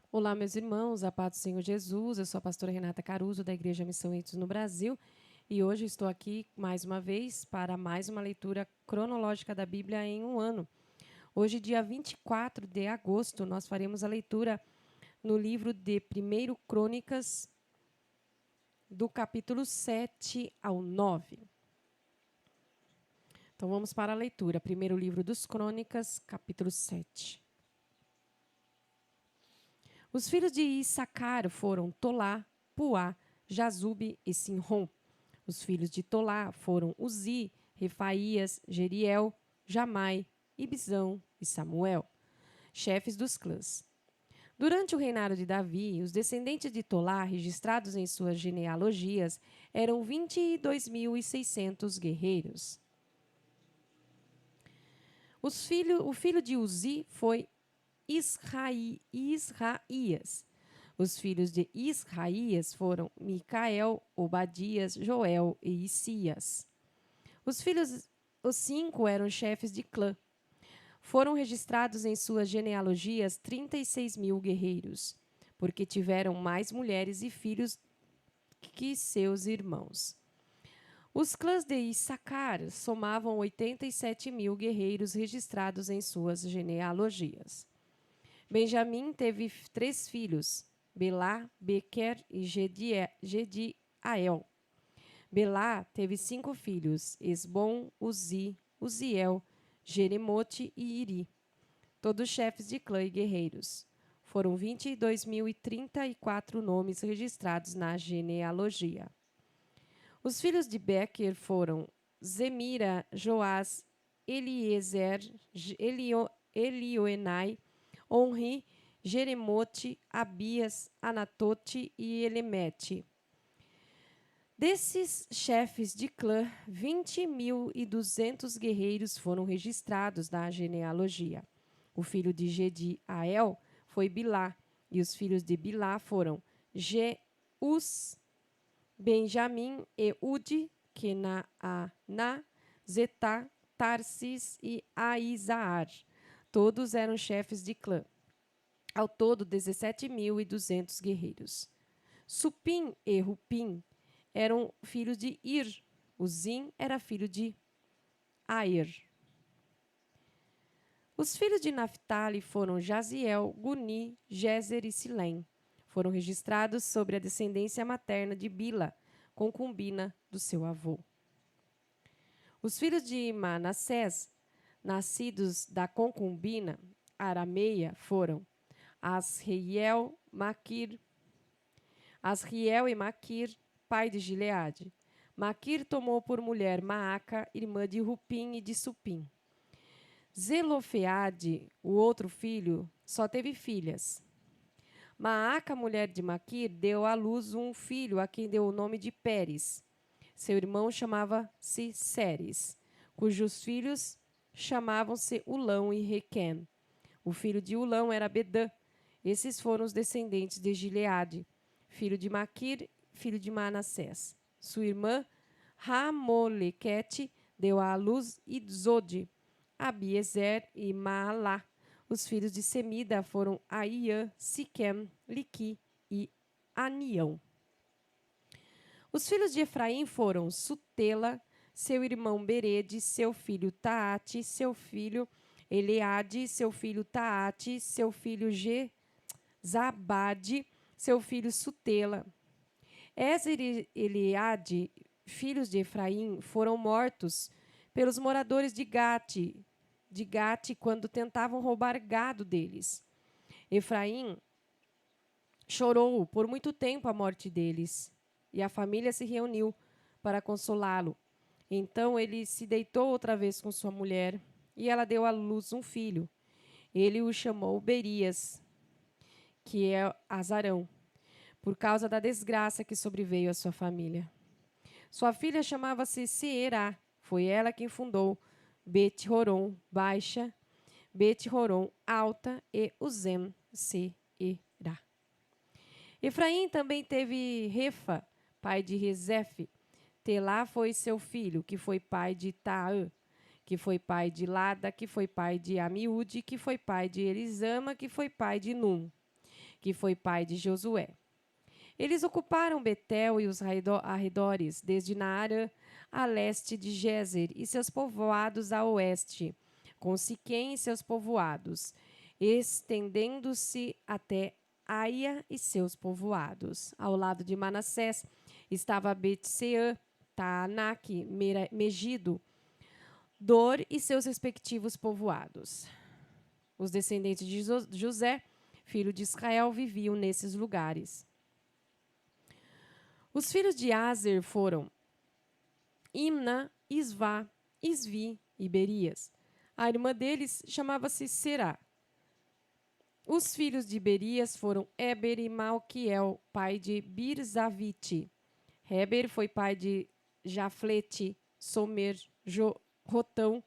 Olá, meus irmãos, a paz do Senhor Jesus. Eu sou a pastora Renata Caruso, da Igreja Missão Entes no Brasil, e hoje estou aqui mais uma vez para mais uma leitura cronológica da Bíblia em um ano. Hoje, dia 24 de agosto, nós faremos a leitura no livro de 1 Crônicas, do capítulo 7 ao 9. Então, vamos para a leitura. Primeiro livro dos Crônicas, capítulo 7. Os filhos de Issacar foram Tolá, Puá, Jazube e Sinrom. Os filhos de Tolá foram Uzi, Refaías, Jeriel, Jamai, Ibizão e Samuel, chefes dos clãs. Durante o reinado de Davi, os descendentes de Tolá, registrados em suas genealogias, eram 22.600 guerreiros. O filho de Uzi foi Israías. Os filhos de Israías foram Micael, Obadias, Joel e Isias. Os 5 eram chefes de clã. Foram registrados em suas genealogias 36.000 guerreiros, porque tiveram mais mulheres e filhos que seus irmãos. Os clãs de Issacar somavam 87.000 guerreiros registrados em suas genealogias. Benjamim teve 3 filhos, Belá, Bequer e Gediael. Belá teve 5 filhos, Esbom, Uzi, Uziel, Jeremote e Iri, todos chefes de clã e guerreiros. Foram 22.034 nomes registrados na genealogia. Os filhos de Bequer foram Zemira, Joás, Eliezer, Elioenai, Onri, Jeremote, Abias, Anatote e Elemete. Desses chefes de clã, 20.200 guerreiros foram registrados na genealogia. O filho de Gediael foi Bilá, e os filhos de Bilá foram Jeus, Benjamim, Eude, Kenaaná, Zetá, Tarsis e Aizaar. Todos eram chefes de clã. Ao todo, 17.200 guerreiros. Supim e Rupim eram filhos de Ir. Uzim era filho de Aer. Os filhos de Naphtali foram Jaziel, Guni, Jezer e Silém. Foram registrados sobre a descendência materna de Bila, concubina do seu avô. Os filhos de Manassés, nascidos da concubina arameia, foram Asriel e Maquir, pai de Gileade. Maquir tomou por mulher Maaca, irmã de Rupim e de Supim. Zelofeade, o outro filho, só teve filhas. Maaca, mulher de Maquir, deu à luz um filho a quem deu o nome de Pérez. Seu irmão chamava-se Seres, cujos filhos chamavam-se Ulão e Requem. O filho de Ulão era Bedã. Esses foram os descendentes de Gileade, filho de Maquir, filho de Manassés. Sua irmã, Ramolequete, deu à luz Idzode, Abiezer e Maalá. Os filhos de Semida foram Aiã, Siquém, Liqui e Anião. Os filhos de Efraim foram Sutela, seu irmão Berede, seu filho Taate, seu filho Eleade, seu filho Taate, seu filho Zabade, seu filho Sutela. Ezer e Eleade, filhos de Efraim, foram mortos pelos moradores de Gate quando tentavam roubar gado deles. Efraim chorou por muito tempo a morte deles, e a família se reuniu para consolá-lo. Então ele se deitou outra vez com sua mulher, e ela deu à luz um filho. Ele o chamou Berias, que é Azarão, por causa da desgraça que sobreveio à sua família. Sua filha chamava-se Seerá. Foi ela quem fundou Bet-Horon Baixa, Bet-Horon Alta e Uzem Seerá. Efraim também teve Refa, pai de Rezefe. Telá foi seu filho, que foi pai de Taã, que foi pai de Lada, que foi pai de Amiúde, que foi pai de Elisama, que foi pai de Num, que foi pai de Josué. Eles ocuparam Betel e os arredores, desde Naarã a leste de Gézer e seus povoados a oeste, com Siquém e seus povoados, estendendo-se até Aia e seus povoados. Ao lado de Manassés estava Bet-seã, Taanaque, Megido, Dor e seus respectivos povoados. Os descendentes de José, filho de Israel, viviam nesses lugares. Os filhos de Aser foram Imna, Isvá, Isvi e Berias. A irmã deles chamava-se Será. Os filhos de Berias foram Éber e Malquiel, pai de Birzavite. Heber foi pai de Jaflete, Somer, Rotão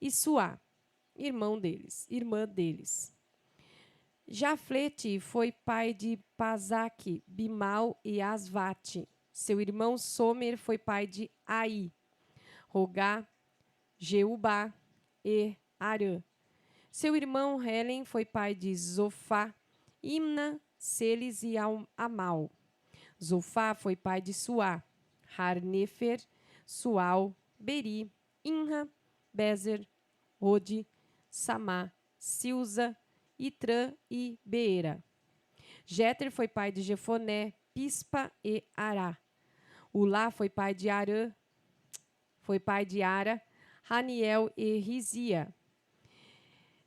e Suá, irmã deles. Jaflete foi pai de Pazaque, Bimal e Asvate. Seu irmão Somer foi pai de Ai, Rogá, Jeubá e Arã. Seu irmão Helen foi pai de Zofá, Imna, Seles e Amal. Zofá foi pai de Suá, Harnefer, Sual, Beri, Inra, Bezer, Ode, Samá, Silza, Itrã e Beera. Jéter foi pai de Jefoné, Pispa e Ará. Ulá foi pai de Ara, Raniel e Rizia.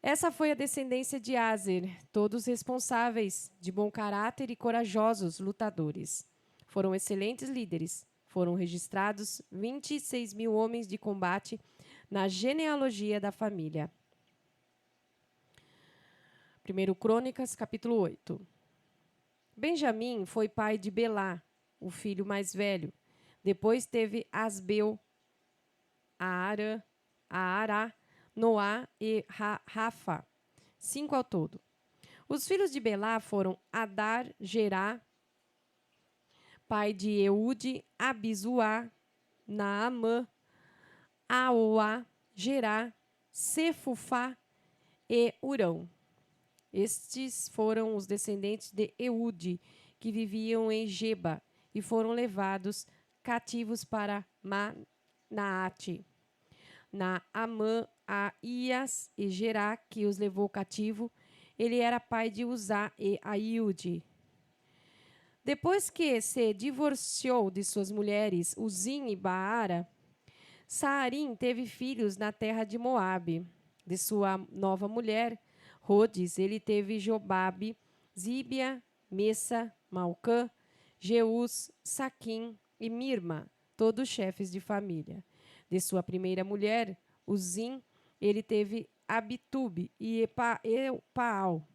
Essa foi a descendência de Aser, todos responsáveis, de bom caráter e corajosos lutadores. Foram excelentes líderes. Foram registrados 26.000 homens de combate na genealogia da família. 1 Crônicas, capítulo 8. Benjamim foi pai de Belá, o filho mais velho. Depois teve Asbeu, Ará, Noá e Rafa, 5 ao todo. Os filhos de Belá foram Adar, Gerá, pai de Eude, Abizuá, Naamã, Aoá, Gerá, Sefufá e Urão. Estes foram os descendentes de Eude, que viviam em Geba e foram levados cativos para Manaate. Naamã, Aías e Gerá, que os levou cativo, ele era pai de Uzá e Aiude. Depois que se divorciou de suas mulheres, Uzim e Baara, Saarim teve filhos na terra de Moabe. De sua nova mulher, Rodes, ele teve Jobabe, Zíbia, Messa, Malcã, Jeus, Saquim e Mirma, todos chefes de família. De sua primeira mulher, Uzim, ele teve Abitube e Epaal.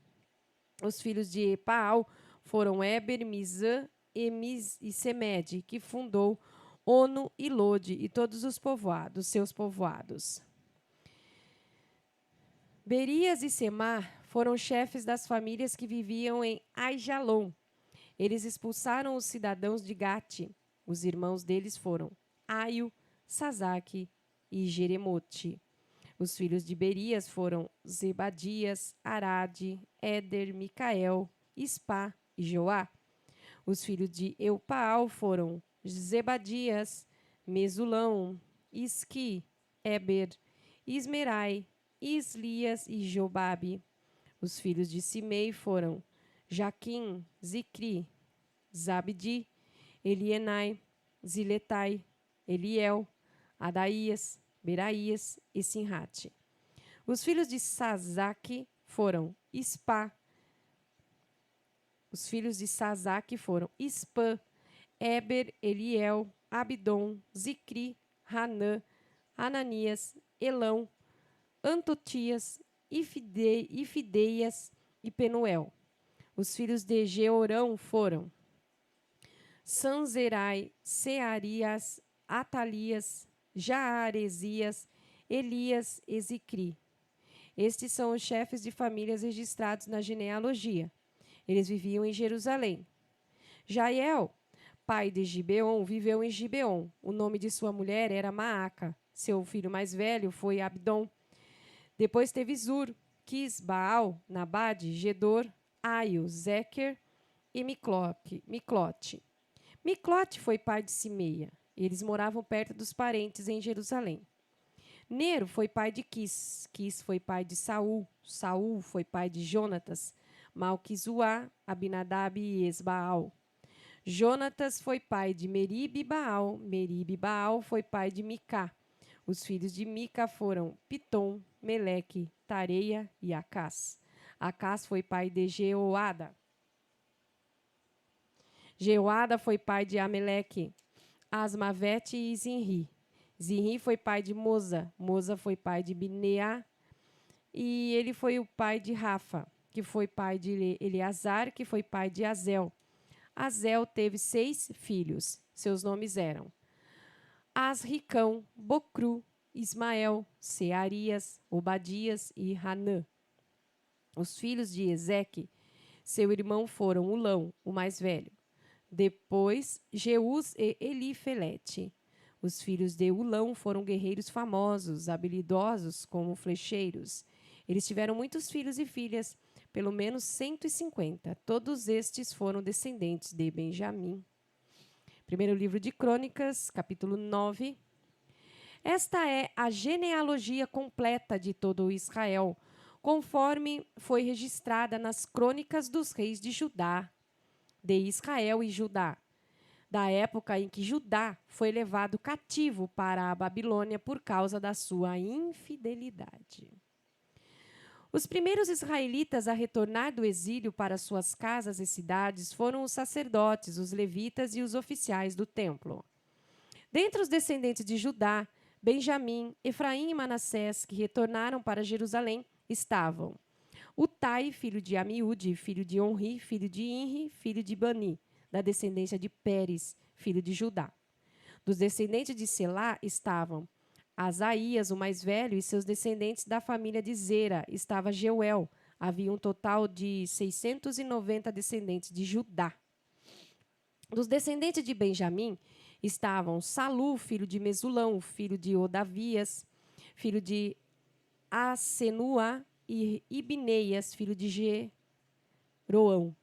Os filhos de Epaal foram Eber, Mizã e Semede, que fundou Ono e Lode e todos os povoados, seus povoados. Berias e Semar foram chefes das famílias que viviam em Aijalon. Eles expulsaram os cidadãos de Gate. Os irmãos deles foram Aio, Sazaque e Jeremote. Os filhos de Berias foram Zebadias, Arade, Éder, Micael, Ispá e Joá. Os filhos de Eupaal foram Zebadias, Mesulão, Isqui, Eber, Ismerai, Islias e Jobabe. Os filhos de Simei foram Jaquim, Zicri, Zabdi, Elienai, Ziletai, Eliel, Adaías, Beraías e Sinrate. Os filhos de Sazaque foram Ispá. Os filhos de Sazaque foram Ispã, Eber, Eliel, Abdon, Zicri, Hanã, Ananias, Elão, Antotias, Ifideias e Penuel. Os filhos de Georão foram Sanzerai, Searias, Atalias, Jaaresias, Elias e Zicri. Estes são os chefes de famílias registrados na genealogia. Eles viviam em Jerusalém. Jaiel, pai de Gibeon, viveu em Gibeon. O nome de sua mulher era Maaca. Seu filho mais velho foi Abdon. Depois teve Zur, Quis, Baal, Nabade, Gedor, Aio, Zequer e Miclote. Miclote foi pai de Simeia. Eles moravam perto dos parentes em Jerusalém. Nero foi pai de Quis. Quis foi pai de Saul. Saul foi pai de Jonatas, Malquizuá, Abinadab e Esbaal. Jonatas foi pai de Meribe e Baal. Meribe e Baal foi pai de Micá. Os filhos de Mica foram Pitom, Meleque, Tareia e Acás. Acás foi pai de Jeoada. Jeoada foi pai de Ameleque, Asmavete e Zinri. Zinri foi pai de Moza. Moza foi pai de Bineá. E ele foi o pai de Rafa, que foi pai de Eleazar, que foi pai de Azel. Azel teve 6 filhos. Seus nomes eram Asricão, Bocru, Ismael, Searias, Obadias e Hanã. Os filhos de Ezeque, seu irmão, foram Ulão, o mais velho. Depois, Jeús e Elifelete. Os filhos de Ulão foram guerreiros famosos, habilidosos como flecheiros. Eles tiveram muitos filhos e filhas, pelo menos 150. Todos estes foram descendentes de Benjamim. Primeiro livro de Crônicas, capítulo 9. Esta é a genealogia completa de todo Israel, conforme foi registrada nas crônicas dos reis de Judá, de Israel e Judá, da época em que Judá foi levado cativo para a Babilônia por causa da sua infidelidade. Os primeiros israelitas a retornar do exílio para suas casas e cidades foram os sacerdotes, os levitas e os oficiais do templo. Dentre os descendentes de Judá, Benjamim, Efraim e Manassés, que retornaram para Jerusalém, estavam Utai, filho de Amiúde, filho de Onri, filho de Inri, filho de Bani, da descendência de Pérez, filho de Judá. Dos descendentes de Selá estavam Asaías, o mais velho, e seus descendentes da família de Zera. Estava Jeuel. Havia um total de 690 descendentes de Judá. Dos descendentes de Benjamim estavam Salu, filho de Mesulão, filho de Odavias, filho de Asenua, e Ibneias, filho de Jeroão.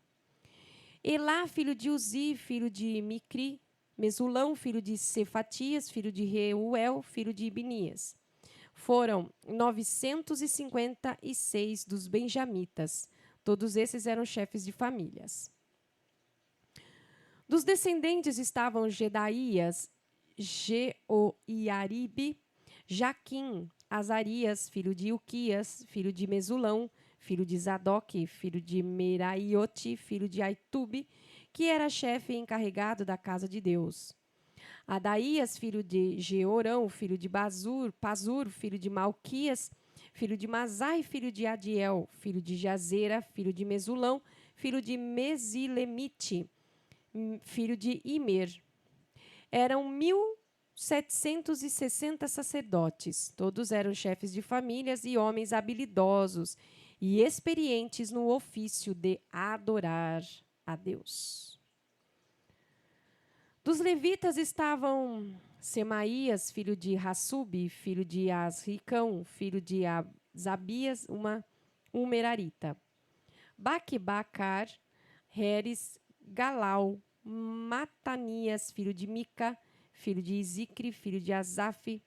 Elá, filho de Uzi, filho de Micri. Mesulão, filho de Cefatias, filho de Reuel, filho de Ibnias. Foram 956 dos benjamitas. Todos esses eram chefes de famílias. Dos descendentes estavam Gedaías, Jeoiaribe, Jaquim, Azarias, filho de Uquias, filho de Mesulão, filho de Zadok, filho de Meraiote, filho de Aitube, que era chefe encarregado da casa de Deus. Adaías, filho de Georão, filho de Pazur, filho de Malquias, filho de Mazai, filho de Adiel, filho de Jazera, filho de Mesulão, filho de Mesilemite, filho de Imer. Eram 1.760 sacerdotes. Todos eram chefes de famílias e homens habilidosos e experientes no ofício de adorar a Deus. Dos levitas estavam Semaías, filho de Hassub, filho de Asricão, filho de Zabias, um merarita. Baquebacar, Heres, Galau, Matanias, filho de Mica, filho de Isicre, filho de Asaf,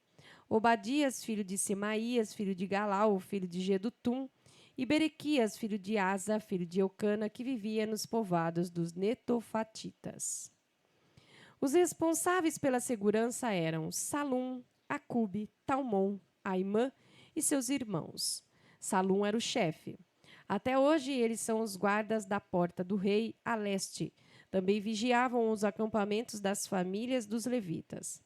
Obadias, filho de Semaías, filho de Galau, filho de Gedutum, e Berequias, filho de Asa, filho de Eucana, que vivia nos povoados dos Netofatitas. Os responsáveis pela segurança eram Salum, Acube, Talmon, Aimã e seus irmãos. Salum era o chefe. Até hoje, eles são os guardas da porta do rei a leste. Também vigiavam os acampamentos das famílias dos levitas.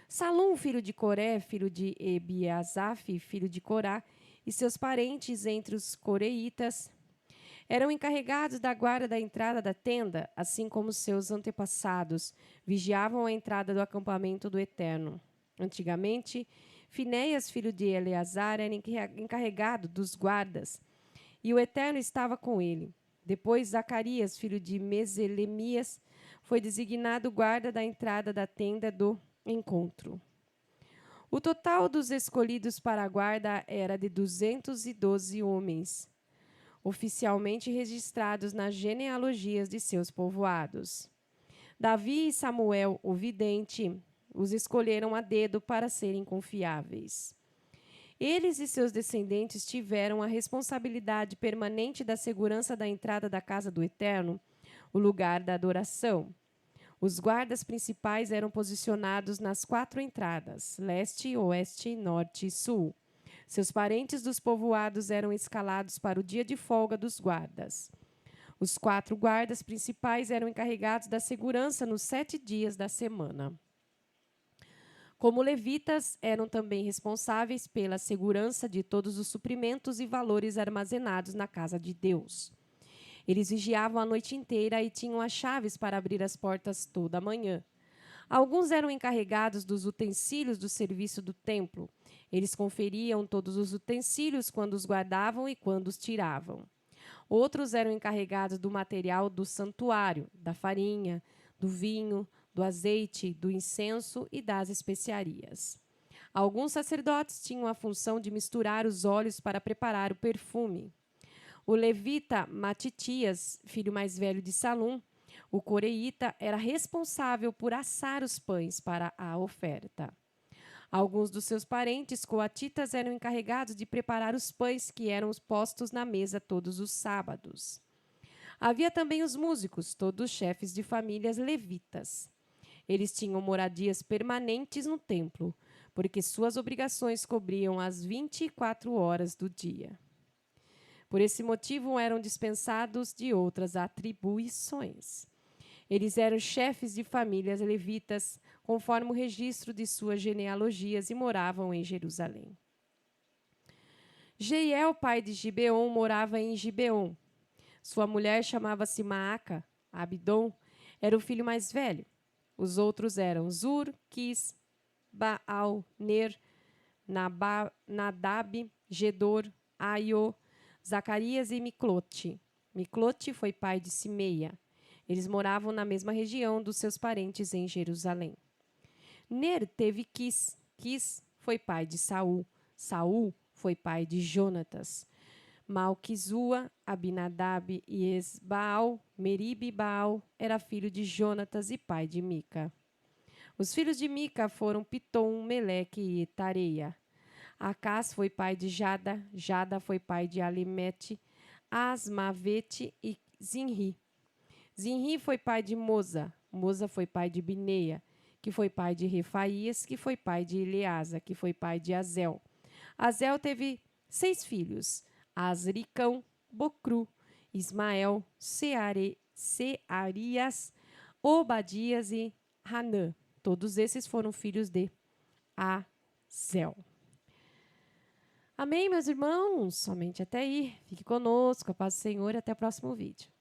Salum, filho de Coré, filho de Ebiasaf, filho de Corá, e seus parentes entre os coreitas, eram encarregados da guarda da entrada da tenda, assim como seus antepassados vigiavam a entrada do acampamento do Eterno. Antigamente, Finéias, filho de Eleazar, era encarregado dos guardas, e o Eterno estava com ele. Depois, Zacarias, filho de Meselemias, foi designado guarda da entrada da tenda do encontro. O total dos escolhidos para a guarda era de 212 homens. oficialmente registrados nas genealogias de seus povoados. Davi e Samuel, o vidente, os escolheram a dedo para serem confiáveis. Eles e seus descendentes tiveram a responsabilidade permanente da segurança da entrada da casa do Eterno, o lugar da adoração. Os guardas principais eram posicionados nas 4 entradas, leste, oeste, norte e sul. Seus parentes dos povoados eram escalados para o dia de folga dos guardas. Os 4 guardas principais eram encarregados da segurança nos 7 dias da semana. Como levitas, eram também responsáveis pela segurança de todos os suprimentos e valores armazenados na casa de Deus. Eles vigiavam a noite inteira e tinham as chaves para abrir as portas toda a manhã. Alguns eram encarregados dos utensílios do serviço do templo. Eles conferiam todos os utensílios quando os guardavam e quando os tiravam. Outros eram encarregados do material do santuário, da farinha, do vinho, do azeite, do incenso e das especiarias. Alguns sacerdotes tinham a função de misturar os óleos para preparar o perfume. O levita Matitias, filho mais velho de Salum, o coreíta, era responsável por assar os pães para a oferta. Alguns dos seus parentes coatitas eram encarregados de preparar os pães que eram postos na mesa todos os sábados. Havia também os músicos, todos chefes de famílias levitas. Eles tinham moradias permanentes no templo, porque suas obrigações cobriam as 24 horas do dia. Por esse motivo, eram dispensados de outras atribuições. Eles eram chefes de famílias levitas, conforme o registro de suas genealogias, e moravam em Jerusalém. Jeiel, pai de Gibeon, morava em Gibeon. Sua mulher chamava-se Maaca. Abidom era o filho mais velho. Os outros eram Zur, Quis, Baal, Ner, Nadab, Gedor, Aiô, Zacarias e Miclote. Miclote foi pai de Simeia. Eles moravam na mesma região dos seus parentes em Jerusalém. Ner teve Quis. Quis foi pai de Saul. Saul foi pai de Jonatas. Malquizua, Abinadab e Esbaal, Meribe Baal, era filho de Jonatas e pai de Mica. Os filhos de Mica foram Pitom, Meleque e Tareia. Acás foi pai de Jada, Jada foi pai de Alimete, Asmavete e Zinri. Zinri foi pai de Moza, Moza foi pai de Bineia, que foi pai de Refaías, que foi pai de Eleasa, que foi pai de Azel. Azel teve 6 filhos, Asricão, Bocru, Ismael, Searias, Obadias e Hanã. Todos esses foram filhos de Azel. Amém, meus irmãos? Somente até aí. Fique conosco, a paz do Senhor e até o próximo vídeo.